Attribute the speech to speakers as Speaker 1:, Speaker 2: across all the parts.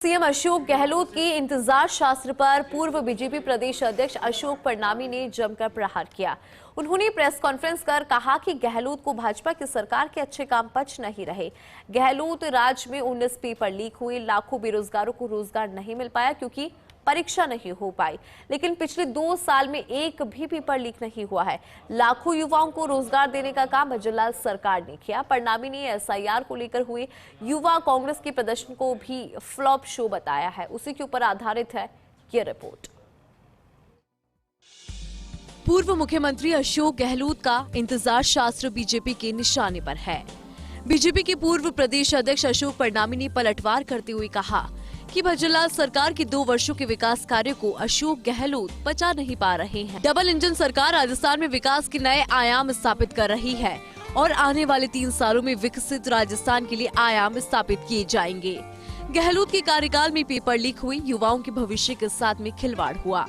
Speaker 1: CM Ashok Gehlot के इंतजार शास्त्र पर पूर्व बीजेपी प्रदेश अध्यक्ष अशोक परनामी ने जमकर प्रहार किया। उन्होंने प्रेस कॉन्फ्रेंस कर कहा कि गहलोत को भाजपा की सरकार के अच्छे काम पच नहीं रहे। गहलोत राज में 19 पेपर लीक हुए, लाखों बेरोजगारों को रोजगार नहीं मिल पाया क्योंकि परीक्षा नहीं हो पाई। लेकिन पिछले 2 साल में एक भी पेपर लीक नहीं हुआ है। लाखों युवाओं को रोजगार देने का काम भजनलाल सरकार ने किया। परनामी ने एसआईआर को लेकर हुए युवा कांग्रेस के प्रदर्शन को भी फ्लॉप शो बताया है। उसी के ऊपर आधारित है ये रिपोर्ट। पूर्व मुख्यमंत्री अशोक गहलोत का इंतजार शास्त्र बीजेपी के निशाने पर है। बीजेपी के पूर्व प्रदेश अध्यक्ष अशोक परनामी ने पलटवार करते हुए कहा कि भजनलाल सरकार के 2 वर्षों के विकास कार्य को अशोक गहलोत पचा नहीं पा रहे हैं। डबल इंजन सरकार राजस्थान में विकास के नए आयाम स्थापित कर रही है और आने वाले 3 सालों में विकसित राजस्थान के लिए आयाम स्थापित किए जाएंगे। गहलोत के कार्यकाल में पेपर लीक हुई, युवाओं के भविष्य के साथ में खिलवाड़ हुआ,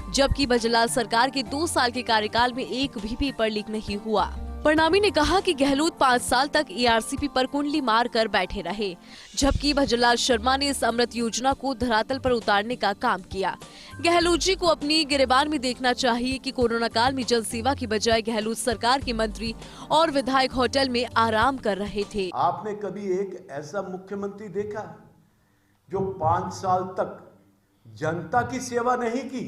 Speaker 1: जबकि भजनलाल सरकार के 2 साल के कार्यकाल में एक भी पेपर लीक नहीं हुआ। परनामी ने कहा कि गहलोत 5 साल तक एआरसीपी पर कुंडली मार कर बैठे रहे, जबकि भजनलाल शर्मा ने इस अमृत योजना को धरातल पर उतारने का काम किया। गहलोत जी को अपनी गिरबान में देखना चाहिए कि कोरोना काल में जन सेवा की बजाय गहलोत सरकार के मंत्री और विधायक होटल में आराम कर रहे थे।
Speaker 2: आपने कभी एक ऐसा मुख्यमंत्री देखा जो 5 साल तक जनता की सेवा नहीं की,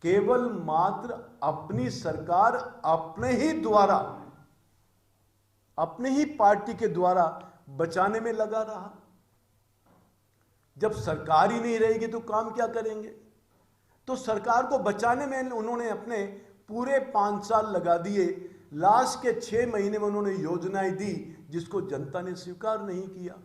Speaker 2: केवल मात्र अपनी सरकार अपने ही पार्टी के द्वारा बचाने में लगा रहा? जब सरकार ही नहीं रहेगी तो काम क्या करेंगे? तो सरकार को बचाने में उन्होंने अपने पूरे 5 साल लगा दिए। लास्ट के 6 महीने में उन्होंने योजनाएं दी जिसको जनता ने स्वीकार नहीं किया।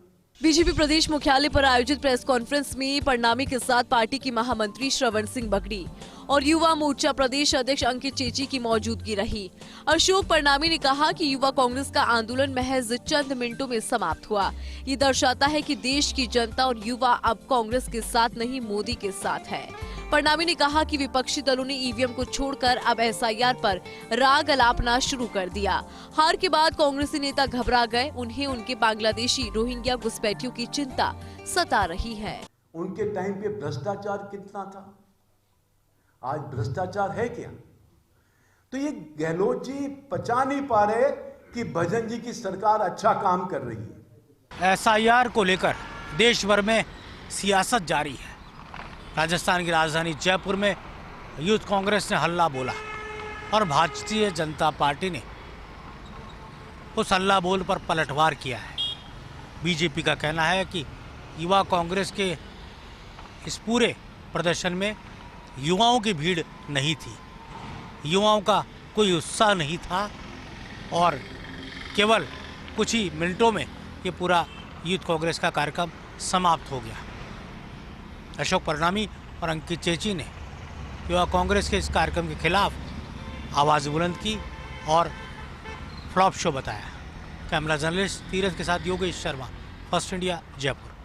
Speaker 1: बीजेपी प्रदेश मुख्यालय पर आयोजित प्रेस कॉन्फ्रेंस में परनामी के साथ पार्टी की महामंत्री श्रवण सिंह बगड़ी और युवा मोर्चा प्रदेश अध्यक्ष अंकित चेची की मौजूदगी रही। अशोक परनामी ने कहा कि युवा कांग्रेस का आंदोलन महज चंद मिनटों में समाप्त हुआ। ये दर्शाता है कि देश की जनता और युवा अब कांग्रेस के साथ नहीं, मोदी के साथ है। परनामी ने कहा कि विपक्षी दलों ने ईवीएम को छोड़कर अब एसआईआर पर राग अलापना शुरू कर दिया। हार के बाद कांग्रेसी नेता घबरा गए, उन्हें उनके बांग्लादेशी रोहिंग्या घुसपैठियों की चिंता सता रही है।
Speaker 2: उनके टाइम पे भ्रष्टाचार कितना था, आज भ्रष्टाचार है क्या? तो ये गहलोत जी पचा नहीं पा रहे कि भजन जी की सरकार अच्छा काम कर रही है।
Speaker 3: एसआईआर को लेकर देश भर में सियासत जारी है। राजस्थान की राजधानी जयपुर में यूथ कांग्रेस ने हल्ला बोला और भारतीय जनता पार्टी ने उस हल्ला बोल पर पलटवार किया है। बीजेपी का कहना है कि युवा कांग्रेस के इस पूरे प्रदर्शन में युवाओं की भीड़ नहीं थी, युवाओं का कोई उत्साह नहीं था और केवल कुछ ही मिनटों में ये पूरा यूथ कांग्रेस का कार्यक्रम समाप्त हो गया। अशोक परनामी और अंकित चेची ने युवा कांग्रेस के इस कार्यक्रम के खिलाफ आवाज़ बुलंद की और फ्लॉप शो बताया। कैमरा जर्नलिस्ट तीरथ के साथ योगेश शर्मा, फर्स्ट इंडिया, जयपुर।